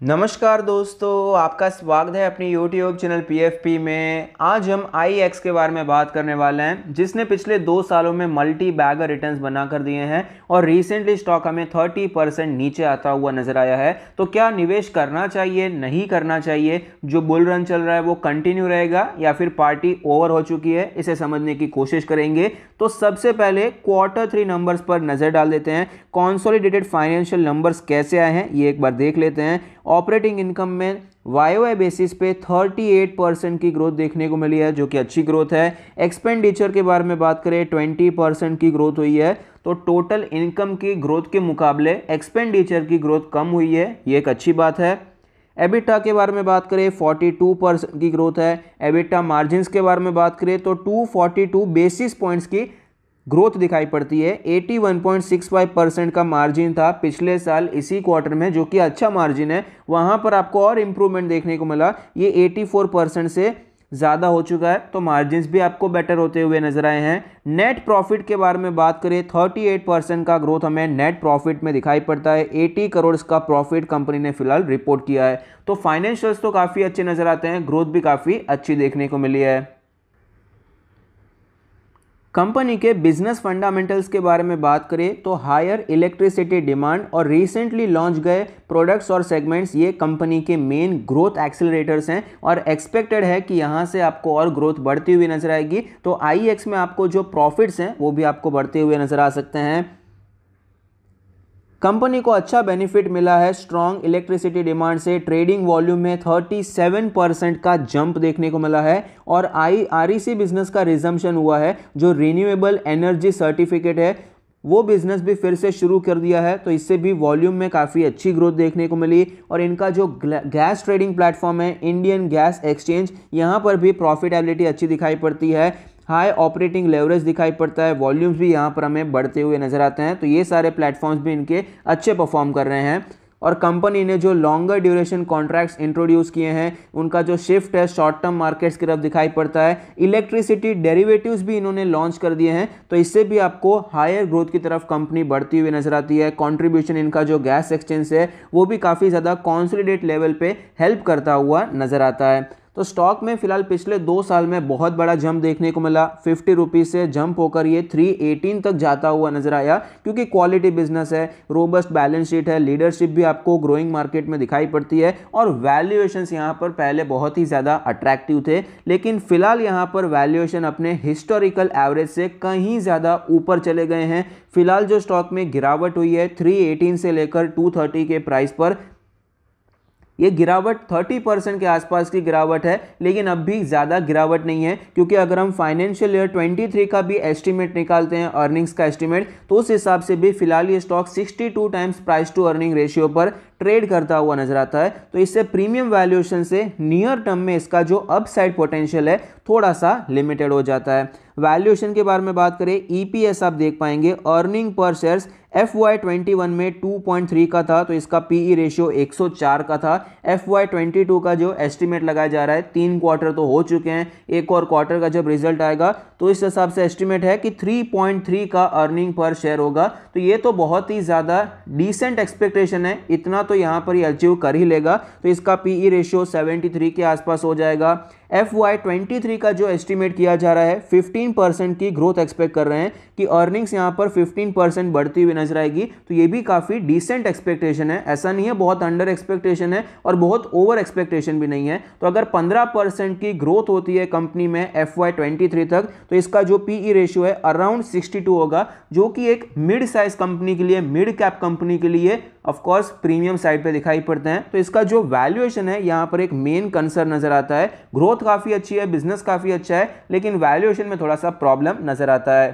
नमस्कार दोस्तों, आपका स्वागत है अपनी YouTube चैनल PFP में। आज हम IEX के बारे में बात करने वाले हैं, जिसने पिछले 2 सालों में मल्टी बैगर रिटर्न्स बना कर दिए हैं और रिसेंटली स्टॉक हमें 30% नीचे आता हुआ नजर आया है। तो क्या निवेश करना चाहिए, नहीं करना चाहिए? जो बुल रन चल रहा है वो कंटिन्यू रहेगा या फिर पार्टी ओवर हो चुकी है, इसे समझने की कोशिश करेंगे। तो सबसे पहले Q3 नंबर्स पर नजर डाल देते हैं। कॉन्सोलिडेटेड फाइनेंशियल नंबर्स कैसे आए हैं ये एक बार देख लेते हैं। ऑपरेटिंग इनकम में YoY बेसिस पे 38% की ग्रोथ देखने को मिली है, जो कि अच्छी ग्रोथ है। एक्सपेंडिचर के बारे में बात करें 20% की ग्रोथ हुई है। तो टोटल इनकम की ग्रोथ के मुकाबले एक्सपेंडिचर की ग्रोथ कम हुई है, ये एक अच्छी बात है। एबिटा के बारे में बात करें 42% की ग्रोथ है। एबिटा मार्जिन्स के बारे में बात करें तो 242 बेसिस पॉइंट्स की ग्रोथ दिखाई पड़ती है। 81.65% का मार्जिन था पिछले साल इसी क्वार्टर में, जो कि अच्छा मार्जिन है। वहां पर आपको और इंप्रूवमेंट देखने को मिला, ये 84% से ज़्यादा हो चुका है। तो मार्जिन्स भी आपको बेटर होते हुए नजर आए हैं। नेट प्रॉफिट के बारे में बात करें 38% का ग्रोथ हमें नेट प्रॉफिट में दिखाई पड़ता है। 80 करोड़ का प्रॉफिट कंपनी ने फिलहाल रिपोर्ट किया है। तो फाइनेंशियल्स तो काफ़ी अच्छे नजर आते हैं, ग्रोथ भी काफ़ी अच्छी देखने को मिली है। कंपनी के बिजनेस फंडामेंटल्स के बारे में बात करें तो हायर इलेक्ट्रिसिटी डिमांड और रिसेंटली लॉन्च गए प्रोडक्ट्स और सेगमेंट्स ये कंपनी के मेन ग्रोथ एक्सेलरेटर्स हैं और एक्सपेक्टेड है कि यहां से आपको और ग्रोथ बढ़ती हुई नजर आएगी। तो IEX में आपको जो प्रॉफिट्स हैं वो भी आपको बढ़ते हुए नजर आ सकते हैं। कंपनी को अच्छा बेनिफिट मिला है स्ट्रॉन्ग इलेक्ट्रिसिटी डिमांड से। ट्रेडिंग वॉल्यूम में 37% का जंप देखने को मिला है और REC बिजनेस का रिजम्पशन हुआ है। जो रिन्यूएबल एनर्जी सर्टिफिकेट है वो बिजनेस भी फिर से शुरू कर दिया है, तो इससे भी वॉल्यूम में काफ़ी अच्छी ग्रोथ देखने को मिली। और इनका जो गैस ट्रेडिंग प्लेटफॉर्म है इंडियन गैस एक्सचेंज, यहाँ पर भी प्रॉफिटेबिलिटी अच्छी दिखाई पड़ती है। हाई ऑपरेटिंग लेवरेज दिखाई पड़ता है। वॉल्यूम्स भी यहाँ पर हमें बढ़ते हुए नजर आते हैं। तो ये सारे प्लेटफॉर्म्स भी इनके अच्छे परफॉर्म कर रहे हैं। और कंपनी ने जो लॉन्गर ड्यूरेशन कॉन्ट्रैक्ट्स इंट्रोड्यूस किए हैं उनका जो शिफ्ट है शॉर्ट टर्म मार्केट्स की तरफ दिखाई पड़ता है। इलेक्ट्रिसिटी डेरिवेटिव्स भी इन्होंने लॉन्च कर दिए हैं, तो इससे भी आपको हायर ग्रोथ की तरफ कंपनी बढ़ती हुई नजर आती है। कंट्रीब्यूशन इनका जो गैस एक्सचेंज है वो भी काफ़ी ज़्यादा कॉन्सोलिडेट लेवल पे हेल्प करता हुआ नजर आता है। तो स्टॉक में फिलहाल पिछले 2 साल में बहुत बड़ा जंप देखने को मिला। 50 रुपीज़ से जंप होकर ये 318 तक जाता हुआ नजर आया, क्योंकि क्वालिटी बिजनेस है, रोबस्ट बैलेंस शीट है, लीडरशिप भी आपको ग्रोइंग मार्केट में दिखाई पड़ती है और वैल्यूएशंस यहाँ पर पहले बहुत ही ज़्यादा अट्रैक्टिव थे, लेकिन फिलहाल यहाँ पर वैल्यूएशन अपने हिस्टोरिकल एवरेज से कहीं ज़्यादा ऊपर चले गए हैं। फिलहाल जो स्टॉक में गिरावट हुई है 318 से लेकर 230 के प्राइस पर, ये गिरावट 30% के आसपास की गिरावट है, लेकिन अब भी ज़्यादा गिरावट नहीं है। क्योंकि अगर हम फाइनेंशियल ईयर 23 का भी एस्टिमेट निकालते हैं, अर्निंग्स का एस्टिमेट, तो उस हिसाब से भी फिलहाल ये stock 62 times price to earning ratio पर ट्रेड करता हुआ नजर आता है। तो इससे प्रीमियम वैल्यूएशन से नियर टर्म में इसका जो अपसाइड पोटेंशियल है थोड़ा सा लिमिटेड हो जाता है। वैल्यूएशन के बारे में बात करें, EPS आप देख पाएंगे, अर्निंग पर शेयर्स FY21 में 2.3 का था, तो इसका PE रेशियो 104 का था। FY22 का जो एस्टिमेट लगाया जा रहा है, 3 क्वार्टर तो हो चुके हैं, एक और क्वार्टर का जब रिजल्ट आएगा तो इस हिसाब से एस्टिमेट है कि 3.3 का अर्निंग पर शेयर होगा। तो ये तो बहुत ही ज़्यादा डिसेंट एक्सपेक्टेशन है, इतना तो यहाँ पर ही अचीव कर ही लेगा। तो इसका PE रेशियो 73 के आसपास हो जाएगा। FY23 का जो एस्टिमेट किया जा रहा है 15% की ग्रोथ एक्सपेक्ट कर रहे हैं कि अर्निंग्स यहाँ पर 15% बढ़ती हुई नजर आएगी। तो ये भी काफ़ी डिसेंट एक्सपेक्टेशन है, ऐसा नहीं है बहुत अंडर एक्सपेक्टेशन है और बहुत ओवर एक्सपेक्टेशन भी नहीं है। तो अगर 15% की ग्रोथ होती है कंपनी में FY23 तक, तो इसका जो PE रेशियो है अराउंड 62 होगा, जो कि एक मिड साइज कंपनी के लिए, मिड कैप कंपनी के लिए ऑफ कोर्स प्रीमियम साइड पे दिखाई पड़ते हैं। तो इसका जो वैल्यूएशन है यहाँ पर एक मेन कंसर्न नजर आता है। ग्रोथ काफ़ी अच्छी है, बिजनेस काफ़ी अच्छा है, लेकिन वैल्यूएशन में थोड़ा सा प्रॉब्लम नजर आता है।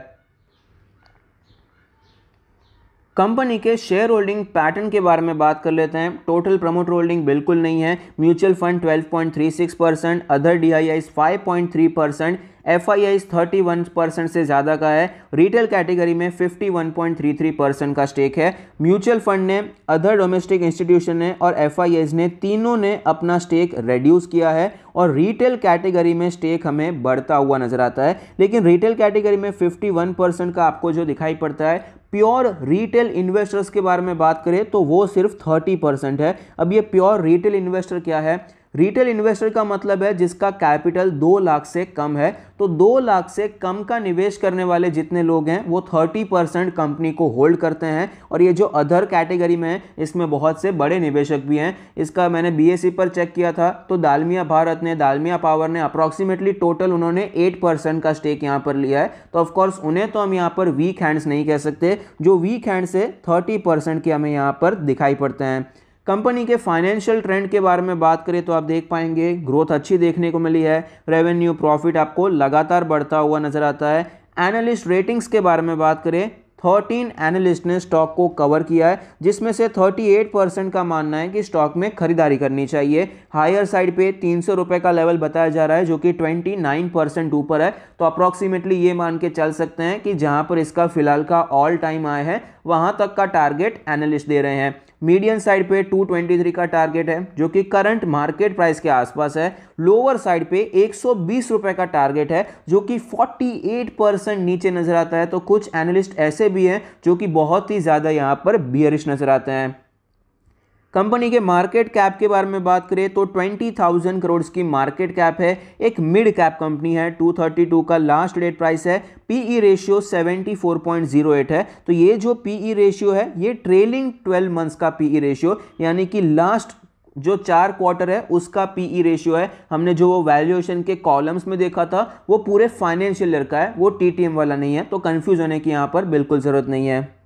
कंपनी के शेयर होल्डिंग पैटर्न के बारे में बात कर लेते हैं। टोटल प्रमोटर होल्डिंग बिल्कुल नहीं है। Mutual fund 12.36%, other DIIs 5.3%, FIIs 31% से ज़्यादा का है। रिटेल कैटेगरी में 51.33% का स्टेक है। म्यूचुअल फंड ने, अदर डोमेस्टिक इंस्टीट्यूशन ने और FIIs ने, तीनों ने अपना स्टेक रेड्यूस किया है और रिटेल कैटेगरी में स्टेक हमें बढ़ता हुआ नजर आता है। लेकिन रिटेल कैटेगरी में 51% का आपको जो दिखाई पड़ता है, प्योर रिटेल इन्वेस्टर्स के बारे में बात करें तो वो सिर्फ 30% है। अब ये प्योर रिटेल इन्वेस्टर क्या है? रिटेल इन्वेस्टर का मतलब है जिसका कैपिटल 2 लाख से कम है। तो 2 लाख से कम का निवेश करने वाले जितने लोग हैं वो 30% कंपनी को होल्ड करते हैं। और ये जो अदर कैटेगरी में है इसमें बहुत से बड़े निवेशक भी हैं। इसका मैंने BSE पर चेक किया था तो दालमिया भारत ने, दालमिया पावर ने अप्रॉक्सीमेटली टोटल उन्होंने 8% का स्टेक यहाँ पर लिया है। तो ऑफकोर्स उन्हें तो हम यहाँ पर वीक हैंड्स नहीं कह सकते, जो वीक हैंड्स है 30% के हमें यहाँ पर दिखाई पड़ते हैं। कंपनी के फाइनेंशियल ट्रेंड के बारे में बात करें तो आप देख पाएंगे ग्रोथ अच्छी देखने को मिली है। रेवेन्यू, प्रॉफिट आपको लगातार बढ़ता हुआ नजर आता है। एनालिस्ट रेटिंग्स के बारे में बात करें, 13 एनालिस्ट ने स्टॉक को कवर किया है, जिसमें से 38% का मानना है कि स्टॉक में खरीदारी करनी चाहिए। हायर साइड पे 300 रुपए का लेवल बताया जा रहा है, जो कि 29% ऊपर है। तो अप्रॉक्सीमेटली ये मान के चल सकते हैं कि जहां पर इसका फिलहाल का ऑल टाइम हाई है वहां तक का टारगेट एनालिस्ट दे रहे हैं। मीडियन साइड पे 223 का टारगेट है, जो कि करंट मार्केट प्राइस के आसपास है। लोअर साइड पे 120 रुपए का टारगेट है, जो कि 48% नीचे नजर आता है। तो कुछ एनालिस्ट ऐसे भी हैं जो कि बहुत ही ज्यादा यहां पर बियरिश नजर आते हैं। कंपनी के मार्केट कैप के बारे में बात करें तो 20,000 करोड़ की मार्केट कैप है। एक मिड कैप कंपनी है। 232 का लास्ट डेट प्राइस है। पीई रेशियो 74.08 है। तो ये जो पीई रेशियो है ये ट्रेलिंग 12 मंथ्स का पीई रेशियो, यानी कि लास्ट जो 4 क्वार्टर है उसका पीई रेशियो है। हमने जो वो वैल्यूएशन के कॉलम्स में देखा था वो पूरे फाइनेंशियल ईयर का है, वो टीटीएम वाला नहीं है। तो कंफ्यूज होने की यहाँ पर बिल्कुल जरूरत नहीं है।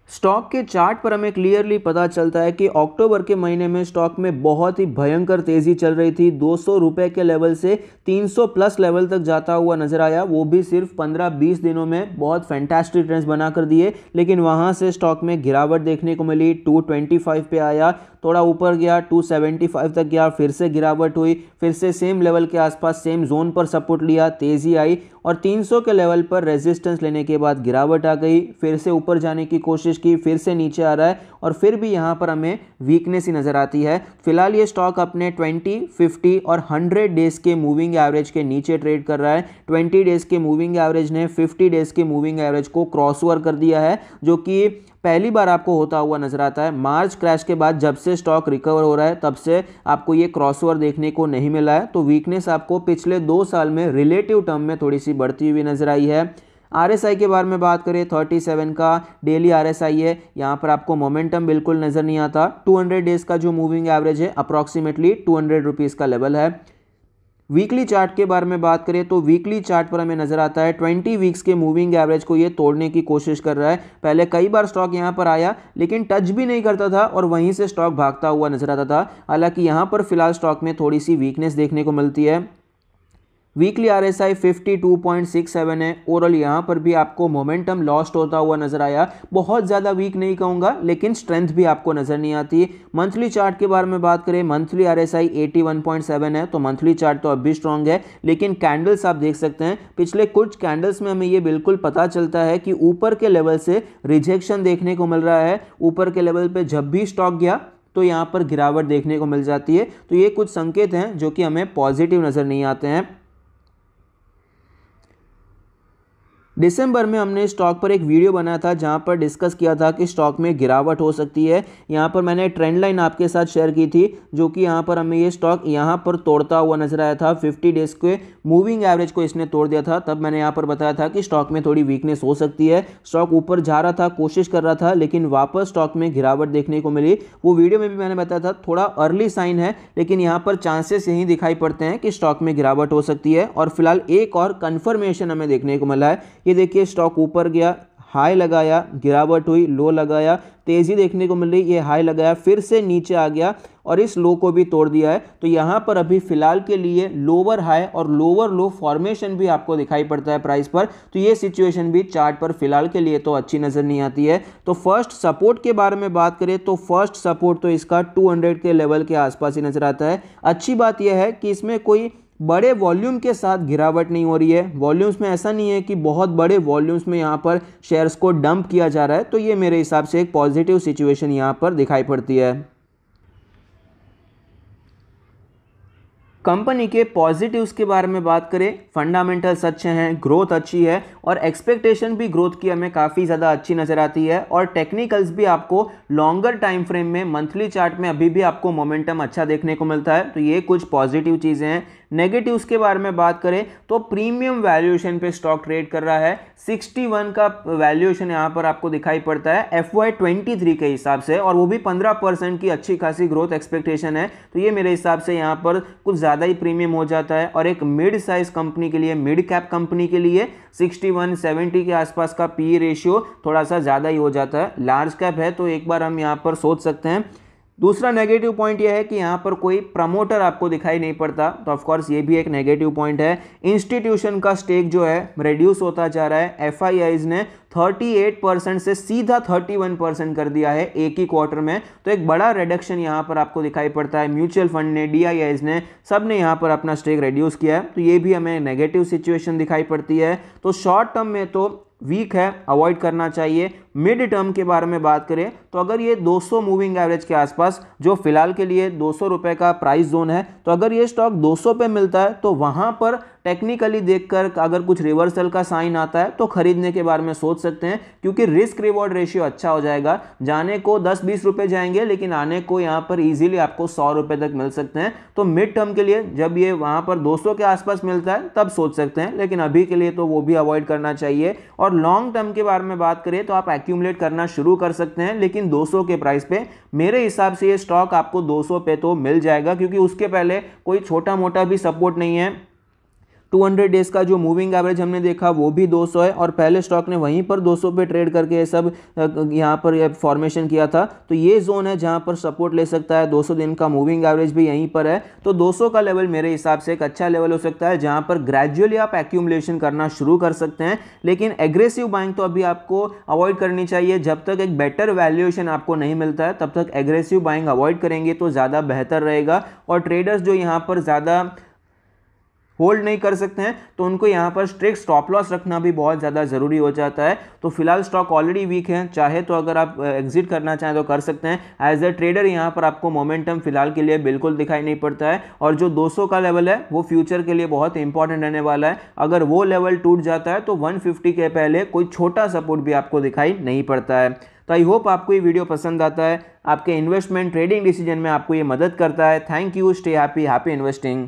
स्टॉक के चार्ट पर हमें क्लियरली पता चलता है कि अक्टूबर के महीने में स्टॉक में बहुत ही भयंकर तेजी चल रही थी। 200 रुपए के लेवल से 300 प्लस लेवल तक जाता हुआ नजर आया, वो भी सिर्फ 15-20 दिनों में बहुत फैंटास्टिक ट्रेंड्स बना कर दिए। लेकिन वहां से स्टॉक में गिरावट देखने को मिली। 225 पे आया, थोड़ा ऊपर गया, 275 तक गया, फिर से गिरावट हुई, फिर से सेम लेवल के आसपास सेम जोन पर सपोर्ट लिया, तेजी आई और 300 के लेवल पर रेजिस्टेंस लेने के बाद गिरावट आ गई। फिर से ऊपर जाने की कोशिश की, फिर से नीचे आ रहा है और फिर भी यहाँ पर हमें वीकनेस ही नजर आती है। फिलहाल ये स्टॉक अपने 20, 50 और 100 डेज के मूविंग एवरेज के नीचे ट्रेड कर रहा है। 20 डेज के मूविंग एवरेज ने 50 डेज के मूविंग एवरेज को क्रॉस ओवर कर दिया है, जो कि पहली बार आपको होता हुआ नजर आता है। मार्च क्रैश के बाद जब से स्टॉक रिकवर हो रहा है तब से आपको ये क्रॉसओवर देखने को नहीं मिला है। तो वीकनेस आपको पिछले 2 साल में रिलेटिव टर्म में थोड़ी सी बढ़ती हुई नजर आई है। RSI के बारे में बात करें, 37 का डेली RSI है। यहाँ पर आपको मोमेंटम बिल्कुल नजर नहीं आता। 200 डेज का जो मूविंग एवरेज है अप्रॉक्सीमेटली 200 रुपीज़ का लेवल है। वीकली चार्ट के बारे में बात करें तो वीकली चार्ट पर हमें नजर आता है 20 वीक्स के मूविंग एवरेज को ये तोड़ने की कोशिश कर रहा है। पहले कई बार स्टॉक यहाँ पर आया लेकिन टच भी नहीं करता था और वहीं से स्टॉक भागता हुआ नजर आता था। हालांकि यहाँ पर फिलहाल स्टॉक में थोड़ी सी वीकनेस देखने को मिलती है। वीकली RSI 52.67 है। ओवरऑल यहाँ पर भी आपको मोमेंटम लॉस्ट होता हुआ नजर आया। बहुत ज़्यादा वीक नहीं कहूँगा लेकिन स्ट्रेंथ भी आपको नजर नहीं आती। मंथली चार्ट के बारे में बात करें, मंथली RSI 81.7 है। तो मंथली चार्ट तो अब भी स्ट्रॉन्ग है, लेकिन कैंडल्स आप देख सकते हैं पिछले कुछ कैंडल्स में हमें ये बिल्कुल पता चलता है कि ऊपर के लेवल से रिजेक्शन देखने को मिल रहा है। ऊपर के लेवल पर जब भी स्टॉक गया तो यहाँ पर गिरावट देखने को मिल जाती है। तो ये कुछ संकेत हैं जो कि हमें पॉजिटिव नजर नहीं आते हैं। दिसंबर में हमने स्टॉक पर एक वीडियो बनाया था जहां पर डिस्कस किया था कि स्टॉक में गिरावट हो सकती है। यहां पर मैंने ट्रेंड लाइन आपके साथ शेयर की थी, जो कि यहां पर हमें ये स्टॉक यहां पर तोड़ता हुआ नजर आया था। 50 डेज के मूविंग एवरेज को इसने तोड़ दिया था। तब मैंने यहां पर बताया था कि स्टॉक में थोड़ी वीकनेस हो सकती है। स्टॉक ऊपर जा रहा था, कोशिश कर रहा था, लेकिन वापस स्टॉक में गिरावट देखने को मिली। वो वीडियो में भी मैंने बताया था थोड़ा अर्ली साइन है, लेकिन यहाँ पर चांसेस यही दिखाई पड़ते हैं कि स्टॉक में गिरावट हो सकती है। और फिलहाल एक और कंफर्मेशन हमें देखने को मिला है। ये देखिए स्टॉक ऊपर गया, हाई लगाया, गिरावट हुई, लो लगाया, तेजी देखने को मिल रही, ये हाई लगाया, फिर से नीचे आ गया और इस लो को भी तोड़ दिया है। तो यहां पर अभी फिलहाल के लिए लोअर हाई और लोअर लो फॉर्मेशन भी आपको दिखाई पड़ता है प्राइस पर। तो ये सिचुएशन भी चार्ट पर फिलहाल के लिए तो अच्छी नजर नहीं आती है। तो फर्स्ट सपोर्ट के बारे में बात करें तो फर्स्ट सपोर्ट तो इसका 200 के लेवल के आसपास ही नजर आता है। अच्छी बात यह है कि इसमें कोई बड़े वॉल्यूम के साथ गिरावट नहीं हो रही है। वॉल्यूम्स में ऐसा नहीं है कि बहुत बड़े वॉल्यूम्स में यहाँ पर शेयर्स को डंप किया जा रहा है। तो ये मेरे हिसाब से एक पॉजिटिव सिचुएशन यहाँ पर दिखाई पड़ती है। कंपनी के पॉजिटिव्स के बारे में बात करें, फंडामेंटल्स अच्छे हैं, ग्रोथ अच्छी है और एक्सपेक्टेशन भी ग्रोथ की हमें काफ़ी ज़्यादा अच्छी नज़र आती है और टेक्निकल्स भी आपको लॉन्गर टाइम फ्रेम में मंथली चार्ट में अभी भी आपको मोमेंटम अच्छा देखने को मिलता है। तो ये कुछ पॉजिटिव चीज़ें हैं। नेगेटिव्स के बारे में बात करें तो प्रीमियम वैल्यूएशन पे स्टॉक ट्रेड कर रहा है। 61 का वैल्यूएशन यहाँ पर आपको दिखाई पड़ता है FY23 के हिसाब से और वो भी 15% की अच्छी खासी ग्रोथ एक्सपेक्टेशन है। तो ये मेरे हिसाब से यहाँ पर कुछ ज़्यादा ही प्रीमियम हो जाता है और एक मिड साइज कंपनी के लिए, मिड कैप कंपनी के लिए 61-70 के आसपास का पी रेशियो थोड़ा सा ज़्यादा ही हो जाता है। लार्ज कैप है तो एक बार हम यहाँ पर सोच सकते हैं। दूसरा नेगेटिव पॉइंट यह है कि यहाँ पर कोई प्रमोटर आपको दिखाई नहीं पड़ता, तो ऑफ कोर्स ये भी एक नेगेटिव पॉइंट है। इंस्टीट्यूशन का स्टेक जो है रिड्यूस होता जा रहा है। एफआईआईज ने 38% से सीधा 31% कर दिया है एक ही क्वार्टर में, तो एक बड़ा रिडक्शन यहाँ पर आपको दिखाई पड़ता है। म्यूचुअल फंड ने, डीआईआईज ने, सब ने यहाँ पर अपना स्टेक रिड्यूस किया है, तो ये भी हमें नेगेटिव सिचुएशन दिखाई पड़ती है। तो शॉर्ट टर्म में तो वीक है, अवॉइड करना चाहिए। मिड टर्म के बारे में बात करें तो अगर ये 200 मूविंग एवरेज के आसपास, जो फिलहाल के लिए 200 रुपए का प्राइस जोन है, तो अगर ये स्टॉक 200 पे मिलता है तो वहां पर टेक्निकली देखकर अगर कुछ रिवर्सल का साइन आता है तो खरीदने के बारे में सोच सकते हैं, क्योंकि रिस्क रिवॉर्ड रेशियो अच्छा हो जाएगा। जाने को 10-20 रुपए जाएंगे लेकिन आने को यहाँ पर इजीली आपको 100 रुपए तक मिल सकते हैं। तो मिड टर्म के लिए जब ये वहां पर 200 के आसपास मिलता है तब सोच सकते हैं, लेकिन अभी के लिए तो वो भी अवॉइड करना चाहिए। और लॉन्ग टर्म के बारे में बात करें तो आप एक्यूमुलेट करना शुरू कर सकते हैं, लेकिन 200 के प्राइस पे मेरे हिसाब से ये स्टॉक आपको 200 पे तो मिल जाएगा, क्योंकि उसके पहले कोई छोटा मोटा भी सपोर्ट नहीं है। 200 डेज का जो मूविंग एवरेज हमने देखा वो भी 200 है और पहले स्टॉक ने वहीं पर 200 पे ट्रेड करके ये सब यहाँ पर फॉर्मेशन किया था। तो ये जोन है जहाँ पर सपोर्ट ले सकता है। 200 दिन का मूविंग एवरेज भी यहीं पर है, तो 200 का लेवल मेरे हिसाब से एक अच्छा लेवल हो सकता है जहाँ पर ग्रेजुअली आप एक्यूमुलेशन करना शुरू कर सकते हैं। लेकिन एग्रेसिव बाइंग तो अभी आपको अवॉइड करनी चाहिए। जब तक एक बेटर वैल्यूएशन आपको नहीं मिलता है तब तक एग्रेसिव बाइंग अवॉइड करेंगे तो ज़्यादा बेहतर रहेगा। और ट्रेडर्स जो यहाँ पर ज़्यादा होल्ड नहीं कर सकते हैं तो उनको यहाँ पर स्ट्रिक्ट स्टॉप लॉस रखना भी बहुत ज़्यादा ज़रूरी हो जाता है। तो फिलहाल स्टॉक ऑलरेडी वीक है, चाहे तो अगर आप एग्जिट करना चाहें तो कर सकते हैं। एज ए ट्रेडर यहाँ पर आपको मोमेंटम फिलहाल के लिए बिल्कुल दिखाई नहीं पड़ता है और जो 200 का लेवल है वो फ्यूचर के लिए बहुत इंपॉर्टेंट रहने वाला है। अगर वो लेवल टूट जाता है तो 150 के पहले कोई छोटा सपोर्ट भी आपको दिखाई नहीं पड़ता है। तो आई होप आपको ये वीडियो पसंद आता है, आपके इन्वेस्टमेंट ट्रेडिंग डिसीजन में आपको ये मदद करता है। Thank you, stay happy, happy investing.